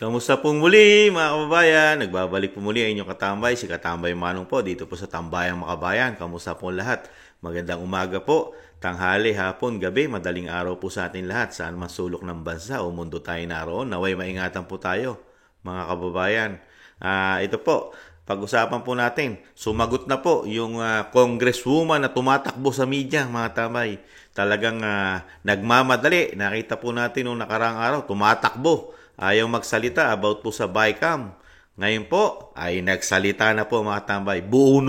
Kamusta pong muli mga kababayan? Nagbabalik po muli ang inyong katambay, si Katambay Manong po dito po sa Tambayang Makabayan. Kamusta po lahat? Magandang umaga po, tanghali, hapon, gabi, madaling araw po sa atin lahat. Saan man sulok ng bansa o mundo tayo naroon, naway maingatan po tayo mga kababayan. Ito po, pag-usapan po natin, sumagot na po yung congresswoman na tumatakbo sa media mga tambay. Talagang nagmamadali, nakita po natin noong nakarang araw, tumatakbo. Ayaw magsalita about po sa BICAM. Ngayon po, ay nagsalita na po mga tambay. Buo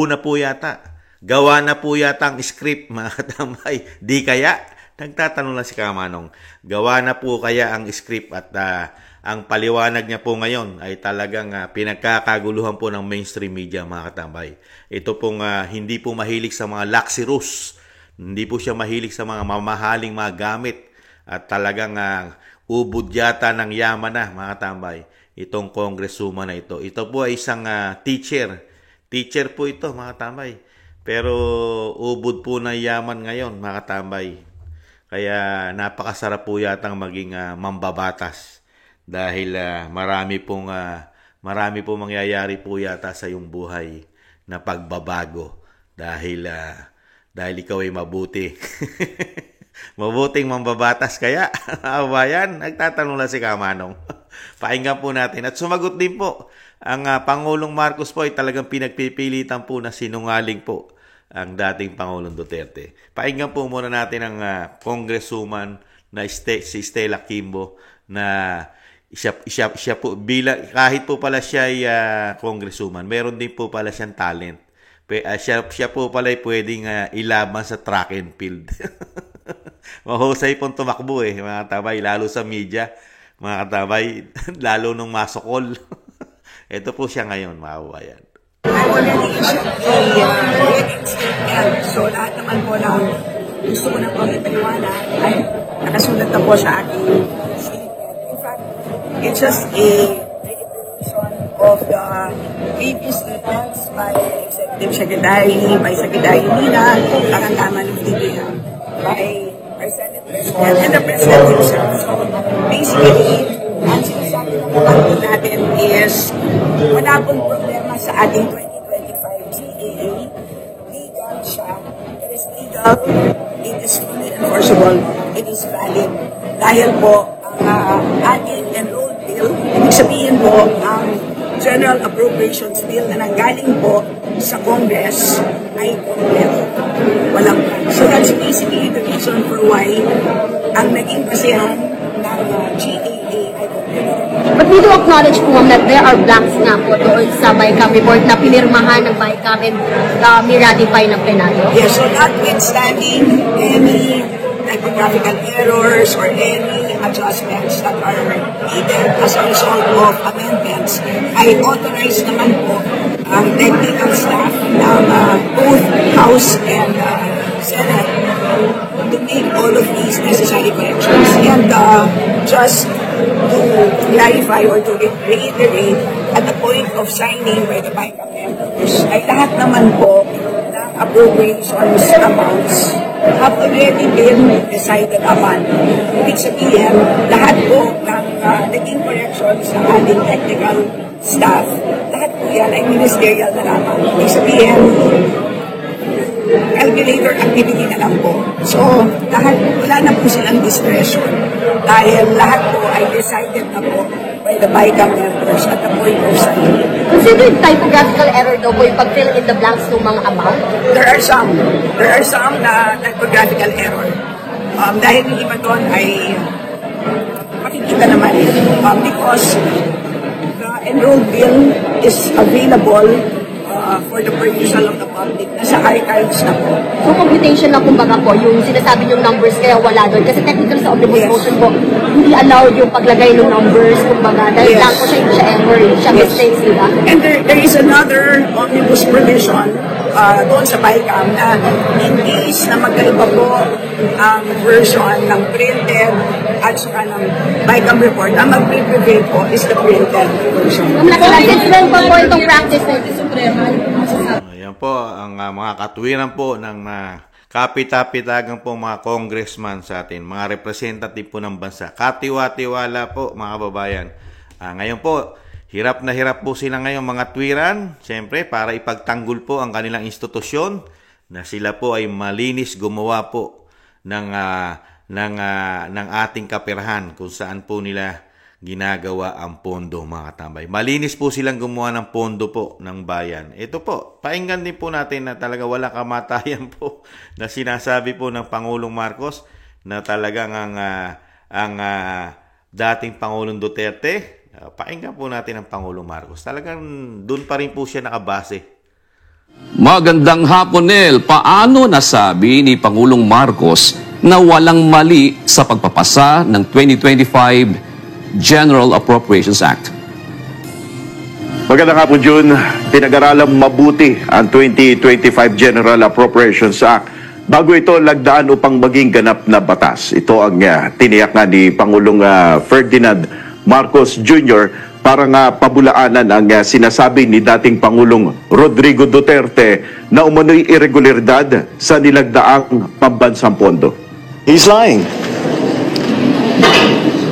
na po yata. Gawa na po yata ang script mga tambay. Di kaya? Nagtatanong lang si Kamanong. Gawa na po kaya ang script at ang paliwanag niya po ngayon ay talagang pinagkakaguluhan po ng mainstream media mga katambay. Ito pong hindi po mahilig sa mga luxurious. Hindi po siya mahilig sa mga mamahaling mga gamit. At talagang ubod yata ng yaman na mga tambay itong congresswoman na ito. Ito po ay isang teacher. Teacher po ito mga tambay. Pero ubod po ng yaman ngayon mga tambay. Kaya napakasarap po yatang maging mambabatas. Dahil marami pong mangyayari po yata sa iyong buhay na pagbabago. Dahil ikaw ay mabuti. Mabuting mambabatas kaya, bayan, nagtatanong lang si Kamanong. Pakinggan po natin. At sumagot din po, ang Pangulong Marcos po ay talagang pinagpipilitan po na sinungaling po ang dating Pangulong Duterte. Pakinggan po muna natin ang congresswoman na si Stella Kimbo na siya po, kahit po pala siya ay congresswoman, meron din po pala siyang talent. Siya po pala ay pwedeng ilaban sa track and field. Mahusay pong tumakbo mga katabay, lalo sa media, mga katabay, lalo nung masokol. Ito po siya ngayon, mga kabayan. I already issued a statement. So lahat naman po na gusto ko na po ipaliwanag ay nakasulat na po sa aking statement. In fact, it's just a reiteration of the previous statements by Executive Secretary, by Secretary Mina, karandaman ng DBM, by our Senate President, and the President himself. So basically, ang sinasabi naman po natin is wala pong problema sa ating 2025 GAA. Legal siya. It is legal. It is fully enforceable. It is valid. Dahil po, ang ating enrolled bill, ibig sabihin po, ang General Appropriations Bill na nanggaling po sa Congress ay kompleto. Walang plan. So that's basically the reason for why ang naging basehan ng GAA ay kompleto. But we do acknowledge po that there are blanks nga po doon sa BICAM report na pinirmahan ng BICAM and ni-ratify ng Plenaryo. Yes, so notwithstanding any typographical errors or any adjustments that are needed as a result of amendments, ay authorized naman po ang technical staff ng both House and Senate to make all of these necessary corrections. And just to clarify or to reiterate, at the point of signing by the BICAM members, ay lahat naman po ng appropriations amounts have already been decided upon. Ibig sabihin, lahat po ng naging corrections ng ating technical staff, lahat po yan ay ministerial na lamang. Ibig sabihin, calculator activity na lang po. So, wala na po silang discretion dahil lahat po ay decided na po by the BICAM members at the point of signing. Considered typographical error daw po yung pag-fill in the blanks ng mga amount? There are some na typographical error. Dahil yung iba doon ay makikita naman because the enrolled bill is available for the perusal of the public. Nasa archives na po. So computation lang kumbaga po, yung sinasabi yung numbers kaya wala doon. Kasi technical sa omnibus motion po, hindi allowed yung paglagay ng numbers kumbaga. Dahil lang po siya, hindi siya error, hindi siya mistakes, di ba? And there is another omnibus provision doon sa BICAM na in case na magkaiba po ang version ng printed at saka ng BICAM report, ang mag-prevail po is the printed version. Kung nakilagay po po itong practice ng Suprema, Ayan po, ang mga katwiran po ng kapita-pitagang po mga congressman sa atin, mga representative po ng bansa. Katiwa-tiwala po mga kababayan Ngayon po, hirap na hirap po sila ngayon mga tuwiran, siyempre para ipagtanggol po ang kanilang institusyon na sila po ay malinis gumawa po ng ating kaperahan kung saan po nila ginagawa ang pondo, mga katambay. Malinis po silang gumawa ng pondo po ng bayan. Ito po, painggan din po natin na talaga wala kamatayan po na sinasabi po ng Pangulong Marcos na talagang ang dating Pangulong Duterte. Painggan po natin ang Pangulong Marcos. Talagang doon pa rin po siya nakabase. Magandang hapon, Nel. Paano nasabi ni Pangulong Marcos na walang mali sa pagpapasa ng 2025 General Appropriations Act? Magandang hapon, June. Pinag-aralang mabuti ang 2025 General Appropriations Act bago ito lagdaan upang maging ganap na batas. Ito ang tiniyak nga ni Pangulong Ferdinand Marcos Jr. para nga pabulaanan ang sinasabi ni dating Pangulong Rodrigo Duterte na umano'y irregularidad sa nilagdaang pambansang pondo. He's lying.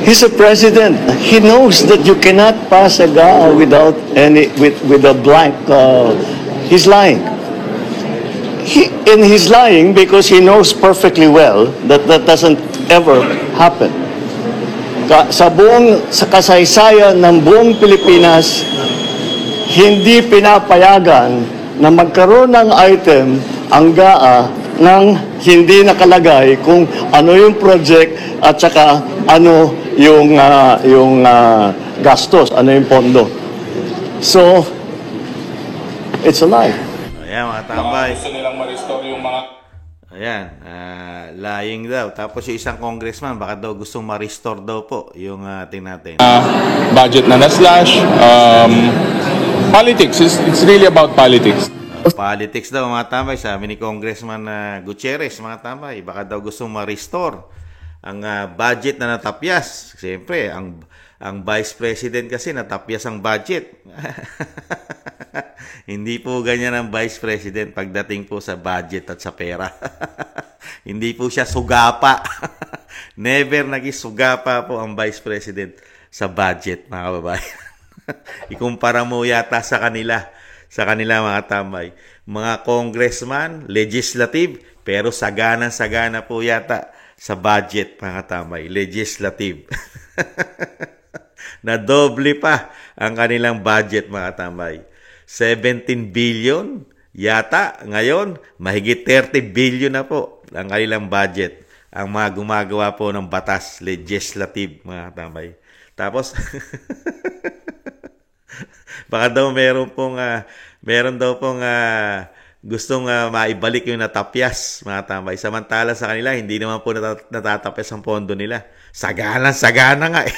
He's a president. He knows that you cannot pass a GAA without with a blank. He's lying. He's lying because he knows perfectly well that that doesn't ever happen. Sa kasaysayan ng buong Pilipinas, hindi pinapayagan na magkaroon ng item ang GAA nang hindi nakalagay kung ano yung project at saka ano yung gastos, ano yung pondo. So, it's a lie. Ayan, mga tambay. Gusto nilang ma-restore yung mga... Ayan, lying daw. Tapos yung isang congressman, baka daw gustong ma-restore daw po yung natin. budget na na-slash. Politics, it's really about politics. Politics daw, mga tambay. Sabi ni Congressman Gutierrez, mga tambay, baka daw gustong ma-restore ang budget na natapyas. Siyempre, ang Vice President kasi natapyas ang budget. Hindi po ganyan ang Vice President pagdating po sa budget at sa pera. Hindi po siya sugapa. Never naging sugapa po ang Vice President sa budget, mga kababayan. Ikumpara mo yata sa kanila mga tambay. Mga congressman, legislative, pero sagana po yata sa budget, mga tambay. Legislative. Na doble pa ang kanilang budget, mga tambay. 17 billion yata ngayon, mahigit 30 billion na po ang kanilang budget. Ang mga gumagawa po ng batas, legislative, mga tambay. Tapos baka daw meron daw pong gustong maibalik yung natapyas, mga tambay. Samantala sa kanila, hindi naman po natatapyas ang pondo nila. Sagana nga eh.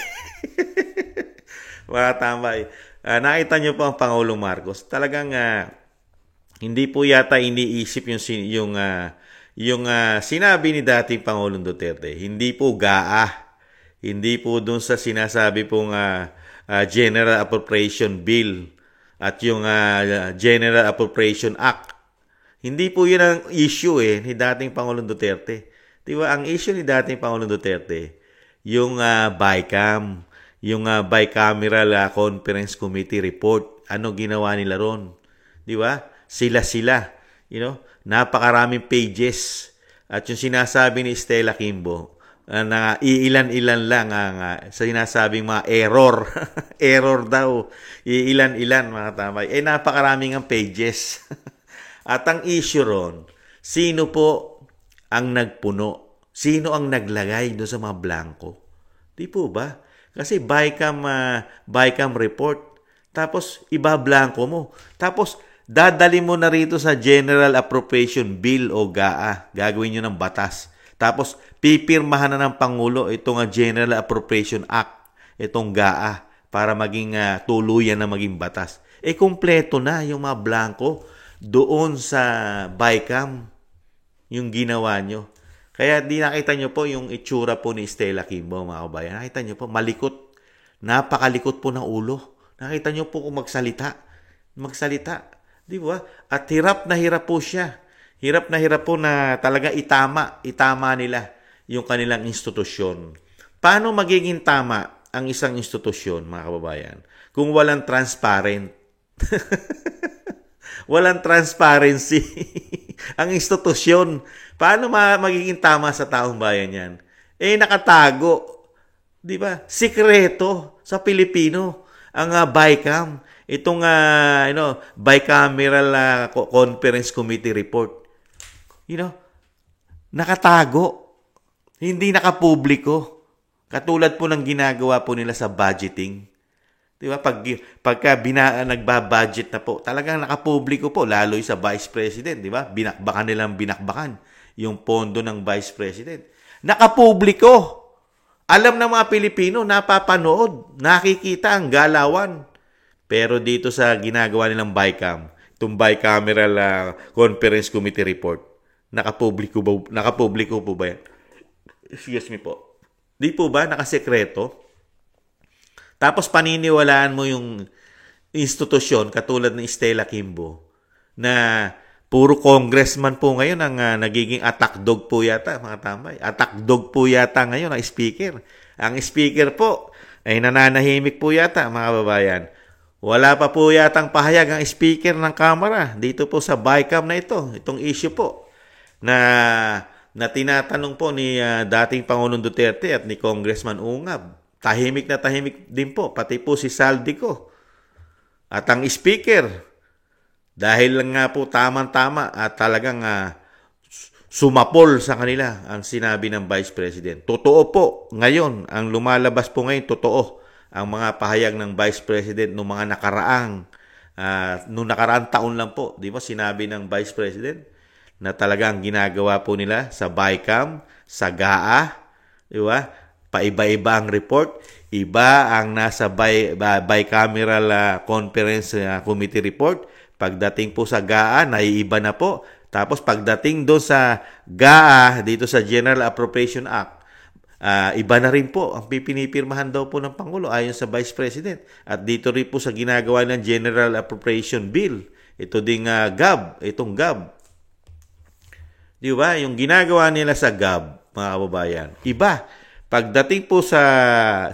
Mga tambay. Nakita nyo po ang Pangulong Marcos. Talagang hindi po yata iniisip yung sinabi ni dating Pangulong Duterte. Hindi po GAA. Hindi po dun sa sinasabi pong General Appropriation Bill at yung General Appropriation Act. Hindi po yun ang issue ni dating Pangulong Duterte. Diba? Ang issue ni dating Pangulong Duterte, yung BICAM, yung Bicameral Conference Committee report. Ano ginawa nila ron? Diba? Sila. Napakaraming pages. At yung sinasabi ni Stella Kimbo, na iilan-ilan lang ang sinasabing mga error. Error daw. Iilan-ilan, mga tambay. Napakaraming ang pages. At ang issue ron, sino po ang nagpuno? Sino ang naglagay doon sa mga blanco? Di po ba? Kasi BICAM report. Tapos, iba blanco mo. Tapos, dadali mo na rito sa General Appropriation Bill o GAA. Gagawin nyo ng batas. Tapos, pipirmahan na ng Pangulo itong General Appropriation Act, itong GAA, para maging tuluyan na maging batas. Kumpleto na yung mga blanco doon sa BICAM, yung ginawa nyo. Kaya di nakita nyo po yung itsura po ni Stella Kimbo, mga kabayan. Nakita nyo po, malikot. Napakalikot po ng ulo. Nakita nyo po kung magsalita. Di ba? At hirap na hirap po siya. Hirap po na talaga itama nila yung kanilang institusyon. Paano magiging tama ang isang institusyon, mga kababayan, kung walang transparent? Walang transparency ang institusyon. Paano magiging tama sa taong bayan yan? Nakatago. Di ba? Sikreto sa Pilipino ang BICAM. Itong bicameral conference committee report. Nakatago. Hindi nakapubliko. Katulad po ng ginagawa po nila sa budgeting. Di ba? Pagka nagbabudget na po, talagang nakapubliko po, lalo sa Vice President, di ba? Binakbakan yung pondo ng Vice President. Nakapubliko. Alam ng mga Pilipino, napapanood, nakikita ang galawan. Pero dito sa ginagawa nilang BICAM, itong bicameral conference committee report, nakapubliko po ba yan? Excuse me po. Di po ba nakasekreto? Tapos paniniwalaan mo yung institusyon katulad ng Stella Kimbo na puro congressman po ngayon ang nagiging attack dog po yata, mga tambay. Attack dog po yata ngayon ang speaker. Ang speaker po ay nananahimik po yata, mga babayan. Wala pa po yatang pahayag ang speaker ng Kamara dito po sa BICAM na ito. Itong issue po na tinatanong po ni dating Pangulong Duterte at ni Congressman Ungab. Tahimik na tahimik din po, pati po si Saldico. At ang speaker, dahil lang nga po tamang-tama at talagang sumapol sa kanila ang sinabi ng Vice President. Totoo po, ngayon, ang lumalabas po ngayon, totoo ang mga pahayag ng Vice President noong mga nakaraang taon lang po. Di ba sinabi ng Vice President na talagang ginagawa po nila sa BICAM, sa GAA, di ba? Paiba-iba ang report, iba ang nasa bicameral conference committee report. Pagdating po sa GAA, naiiba na po. Tapos pagdating doon sa GAA, dito sa General Appropriation Act, iba na rin po ang pinipirmahan daw po ng Pangulo ayon sa Vice President. At dito rin po sa ginagawa ng General Appropriation Bill, ito ding itong GAB. Di ba? Yung ginagawa nila sa GAB, mga kababayan, iba. Pagdating po sa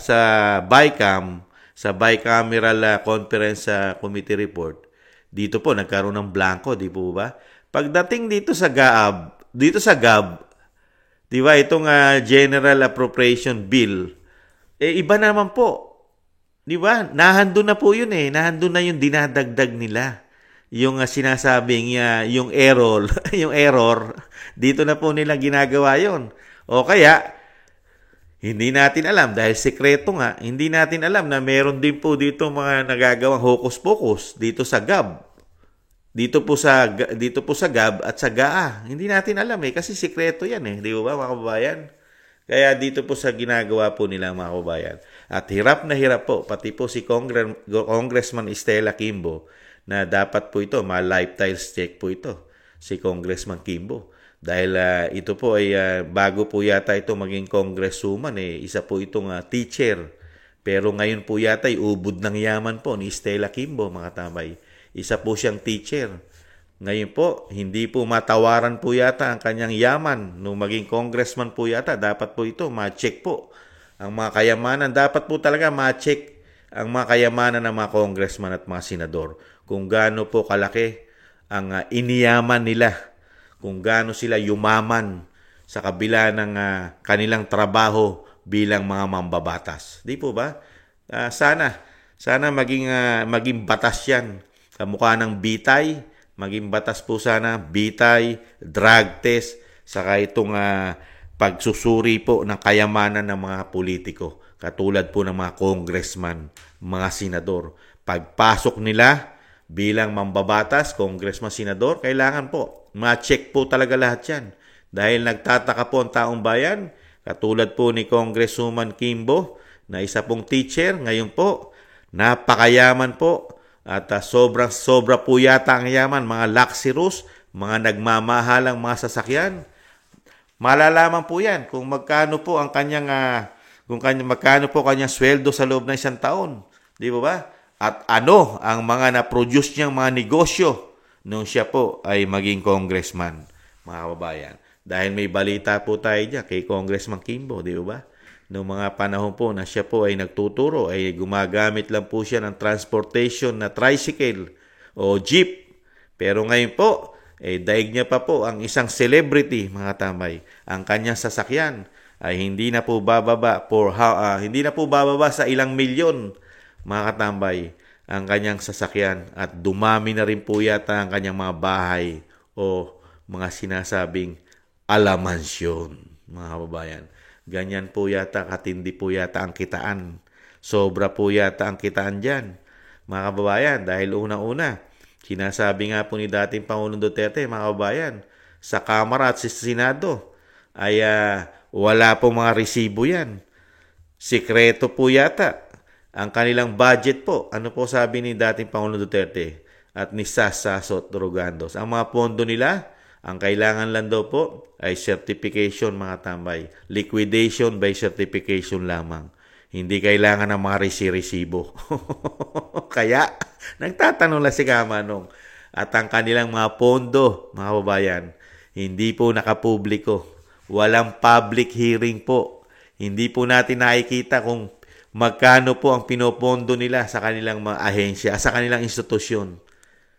BICAM, sa bicameral conference committee report, dito po nagkaroon ng blanco, di po ba? Pagdating dito sa GAB, di ba itong General Appropriation Bill, iba naman po. Di ba? Nahandun na po yun Nahandun na yung dinadagdag nila. Yung sinasabing yung error, yung error, dito na po nila ginagawa yon. O kaya, hindi natin alam dahil sekreto nga, hindi natin alam na meron din po dito mga nagagawang hocus-pocus dito sa GAB. Dito po sa GAB at sa GAA. Hindi natin alam kasi sekreto yan di ba mga kababayan? Kaya dito po sa ginagawa po nila mga kababayan. At hirap na hirap po, pati po si Congressman Stella Kimbo na dapat po ito, lifestyle check po ito, si Congressman Kimbo. Dahil ito po ay bago po yata ito maging congresswoman isa po itong teacher. Pero ngayon po yata ay ubod ng yaman po ni Stella Kimbo, mga tambay. Isa po siyang teacher. Ngayon po, hindi po matawaran po yata ang kanyang yaman. Nung maging congressman po yata, dapat po ito ma-check po. Ang mga kayamanan, dapat po talaga ma-check ang mga kayamanan ng mga congressman at mga senador. Kung gaano po kalaki ang iniyaman nila. Kung gaano sila yumaman sa kabila ng kanilang trabaho bilang mga mambabatas. Di po ba? Sana maging batas yan. Kamukha ng bitay, maging batas po sana, bitay, drug test, saka itong pagsusuri po ng kayamanan ng mga politiko. Katulad po ng mga congressman, mga senador. Pagpasok nila bilang mambabatas, congressman, senador, kailangan po ma-check po talaga lahat yan. Dahil nagtataka po ang taong bayan, katulad po ni Congresswoman Kimbo, na isa pong teacher, ngayon po, napakayaman po, at sobra po yata ang yaman, mga luxurious, mga nagmamahalang mga sasakyan. Malalaman po yan kung magkano po ang kanyang, magkano po kanyang sweldo sa loob ng isang taon. Di ba? At ano ang mga na-produce niyang mga negosyo nung siya po ay maging congressman, mga kababayan. Dahil may balita po tayo dyan kay Congressman Kimbo, di ba? noong mga panahon po na siya po ay nagtuturo, ay gumagamit lang po siya ng transportation na tricycle o jeep. Pero ngayon po, daig niya pa po ang isang celebrity, mga tambay. Ang kanyang sasakyan ay hindi na po bababa sa ilang milyon, mga katambay, ang kanyang sasakyan, at dumami na rin po yata ang kanyang mga bahay o mga sinasabing alamansyon, mga kababayan. Ganyan po yata, katindi po yata ang kitaan. Sobra po yata ang kitaan dyan, mga kababayan, dahil unang-una, sinasabi nga po ni dating Pangulong Duterte, mga kababayan, sa Kamara at sa Senado ay wala po mga resibo yan. Sikreto po yata ang kanilang budget po. Ano po sabi ni dating Pangulong Duterte at ni Sasot Rogandos? Ang mga pondo nila, ang kailangan lang daw po ay certification, mga tambay. Liquidation by certification lamang. Hindi kailangan ng mga resibo. Kaya, nagtatanong lang si Kamanong. At ang kanilang mga pondo, mga kababayan, hindi po nakapubliko. Walang public hearing po. Hindi po natin nakikita kung magkano po ang pinopondo nila sa kanilang mga ahensya, sa kanilang institusyon.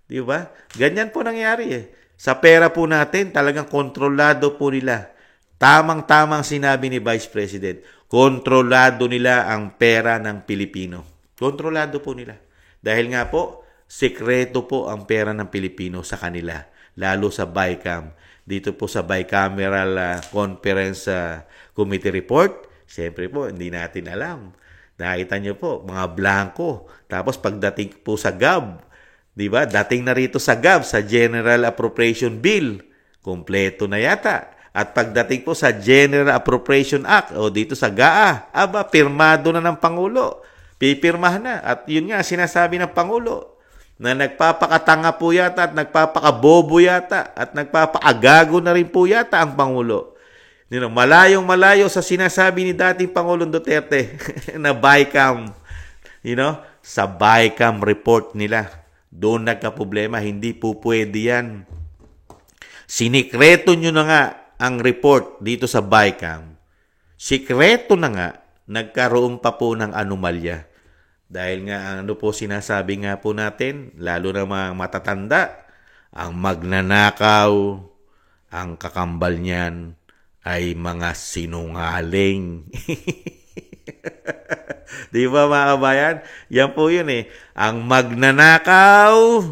Di ba? Ganyan po nangyari eh. Sa pera po natin, talagang kontrolado po nila. Tamang-tamang sinabi ni Vice President, kontrolado nila ang pera ng Pilipino. Kontrolado po nila. Dahil nga po, sekreto po ang pera ng Pilipino sa kanila, lalo sa BICAM. Dito po sa Bicameral Conference Committee Report, siyempre po, hindi natin alam. Nakita nyo po, mga blanco. Tapos pagdating po sa GAB, di ba? Dating na rito sa GAB, sa General Appropriation Bill, kompleto na yata. At pagdating po sa General Appropriation Act, o dito sa GAA, pirmado na ng Pangulo. Pipirmahan na. At yun nga, sinasabi ng Pangulo, na nagpapakatanga po yata at nagpapakabobo yata at nagpapakagago na rin po yata ang Pangulo. Malayong-malayo sa sinasabi ni dating Pangulong Duterte na BICAM. Sa BICAM report nila, doon nagka-problema, hindi po pwede yan. Sinikreto nyo na nga ang report dito sa BICAM. Sikreto na nga, nagkaroon pa po ng anomalya. Dahil nga ano po sinasabi nga po natin, lalo na mga matatanda, ang magnanakaw, ang kakambal niyan ay mga sinungaling. Di ba mga kabayan? Yan po yun eh. Ang magnanakaw,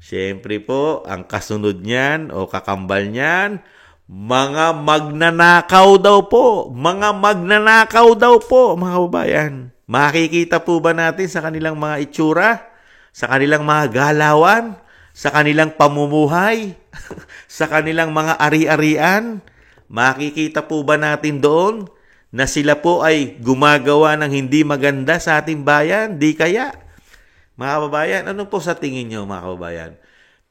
siyempre po, ang kasunod niyan o kakambal niyan, mga magnanakaw daw po. Mga magnanakaw daw po, mga kabayan. Makikita po ba natin sa kanilang mga itsura? Sa kanilang mga galawan? Sa kanilang pamumuhay? Sa kanilang mga ari-arian? Makikita po ba natin doon na sila po ay gumagawa ng hindi maganda sa ating bayan? Di kaya? Mga kababayan, ano po sa tingin nyo, mga kababayan?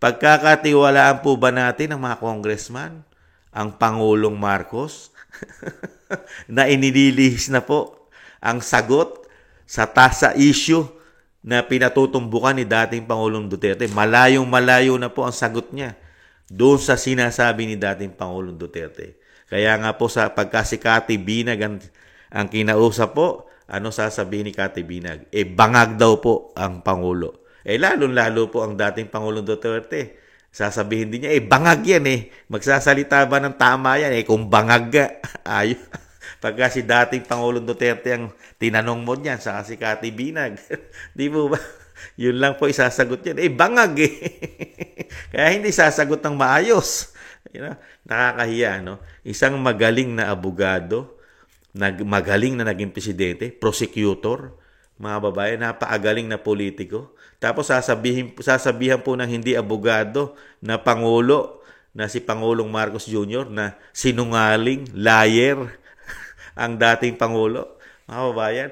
Pagkakatiwalaan po ba natin ang mga congressman? Ang Pangulong Marcos? Na inililihis na po ang sagot sa issue na pinatutumbukan ni dating Pangulong Duterte. Malayong-malayo na po ang sagot niya doon sa sinasabi ni dating Pangulong Duterte. Kaya nga po sa pagka si Cathy Binag ang kinausap po, ano sasabihin ni Cathy Binag? Bangag daw po ang Pangulo. Lalong-lalo po ang dating Pangulong Duterte. Sasabihin din niya, bangag yan . Magsasalita ba ng tama yan? Kung bangag ka, ayun. Pagka si dating Pangulong Duterte ang tinanong mo niyan, saka si Cathy Binag. Di po ba? Yun lang po isasagot yan. Bangag . Kaya hindi sasagot ng maayos. Nakakahiya, no? Isang magaling na abogado, magaling na naging presidente, prosecutor, mga babae, napakagaling na politiko. Tapos sasabihan po ng hindi abogado na Pangulo, na si Pangulong Marcos Jr., na sinungaling, liar, ang dating Pangulo. Mga babayan,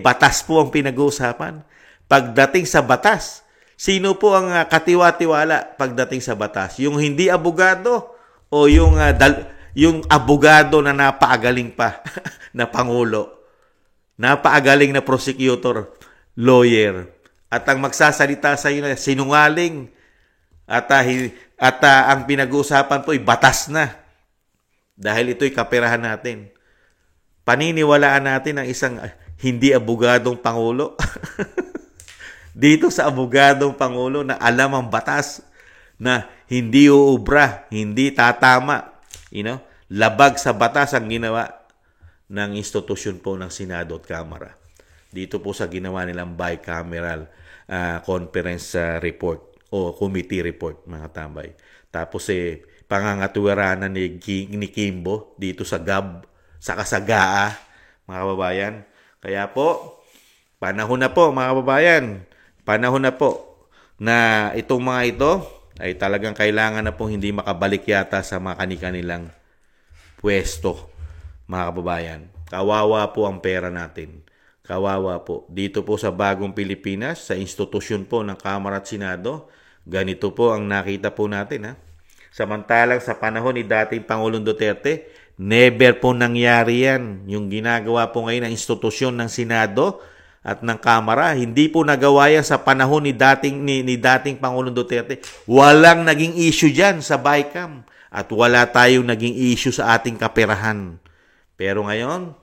batas po ang pinag-uusapan. Pagdating sa batas, sino po ang katiwa-tiwala pagdating sa batas? Yung hindi abogado o yung abogado na napakagaling pa na Pangulo, napakagaling na prosecutor, lawyer, at ang magsasalita sa iyo na sinungaling at ang pinag-uusapan po ay batas na dahil ito'y kaperahan natin. paniniwalaan natin ang isang hindi abogadong Pangulo? Dito sa abogadong Pangulo na alam ang batas, na hindi uubra, hindi tatama, labag sa batas ang ginawa ng institusyon po ng Senado at Kamara. Dito po sa ginawa nilang bicameral conference report o committee report, mga tambay. Tapos pangangatuwiranan ni Kimbo dito sa GAB, sa Kasagaa, mga kababayan. Kaya po, panahon na po, mga kababayan, panahon na po na itong mga ito ay talagang kailangan na pong hindi makabalik yata sa mga kanilang pwesto, mga kababayan. Kawawa po ang pera natin. Kawawa po. Dito po sa Bagong Pilipinas, sa institusyon po ng Kamara at Senado, ganito po ang nakita po natin. Samantalang sa panahon ni dating Pangulong Duterte, never po nangyari yan. Yung ginagawa po ngayon ng institusyon ng Senado at ng Kamara, hindi po nagawa yan sa panahon ni dating Pangulong Duterte. Walang naging issue dyan sa BICAM at wala tayong naging issue sa ating kaperahan. Pero ngayon,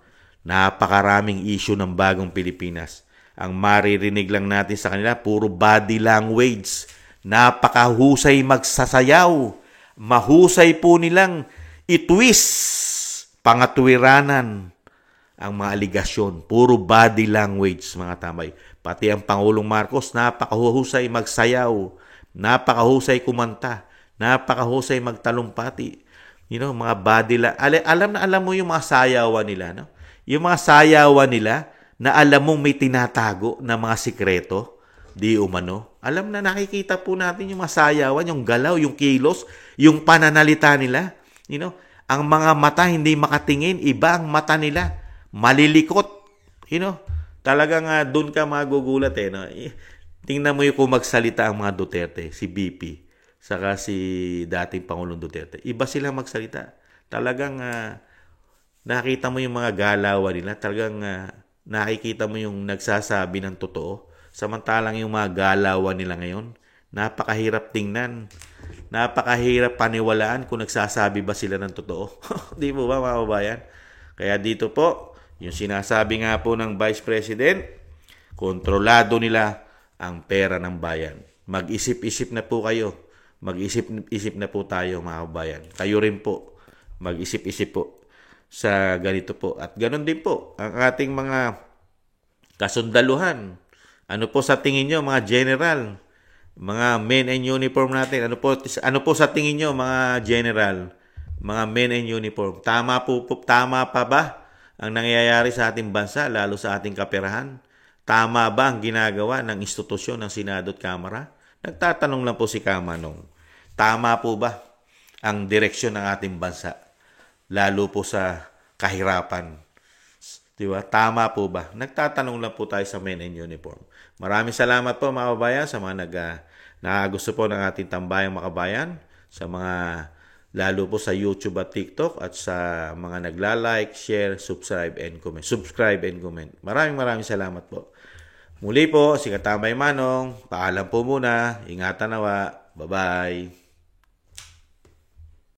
napakaraming issue ng Bagong Pilipinas. Ang maririnig lang natin sa kanila, puro body language. Napakahusay magsasayaw. Mahusay po nilang itwist, pangatwiranan ang mga aligasyon. Puro body language, mga tambay. Pati ang Pangulong Marcos, napakahusay magsayaw, napakahusay kumanta, napakahusay magtalumpati. Mga body language. Alam mo yung mga sayawan nila, no? Yung mga sayawan nila na alam mong may tinatago na mga sikreto, di umano. Alam na, nakikita po natin yung mga sayawan, yung galaw, yung kilos, yung pananalita nila. Ang mga mata hindi makatingin, iba ang mata nila. Malilikot. Talagang doon ka magugulat no? Tingnan mo yung kung magsalita ang mga Duterte, si BP, saka si dating Pangulong Duterte. Iba sila magsalita. Talagang nakita mo yung mga galawan nila. Talagang nakikita mo yung nagsasabi ng totoo. Samantalang yung mga galawan nila ngayon, napakahirap tingnan. Napakahirap paniwalaan kung nagsasabi ba sila ng totoo. Di mo ba, mga kababayan? Kaya dito po, yung sinasabi nga po ng Vice President, kontrolado nila ang pera ng bayan. Mag-isip-isip na po kayo. Mag-isip-isip na po tayo, mga kababayan. Kayo rin po, mag-isip-isip po sa ganito po. At ganun din po ang ating mga kasundaluhan. Ano po sa tingin nyo, mga general, mga men in uniform natin? Ano po sa tingin nyo, mga general, mga men in uniform? Tama pa ba ang nangyayari sa ating bansa, lalo sa ating kaperahan? Tama ba ang ginagawa ng institusyon ng Senado at Kamara? Nagtatanong lang po si Kamanong. Tama po ba ang direksyon ng ating bansa, lalo po sa kahirapan? Diba? Tama po ba? Nagtatanong lang po tayo sa men in uniform. Maraming salamat po, mga kababayan, sa mga nakagusto po ng ating Tambayang Makabayan, sa mga lalo po sa YouTube at TikTok, at sa mga nagla-like, share, subscribe and comment. Maraming salamat po. Muli po, si Katambay Manong. Paalam po muna. Ingatan nawa. Bye-bye.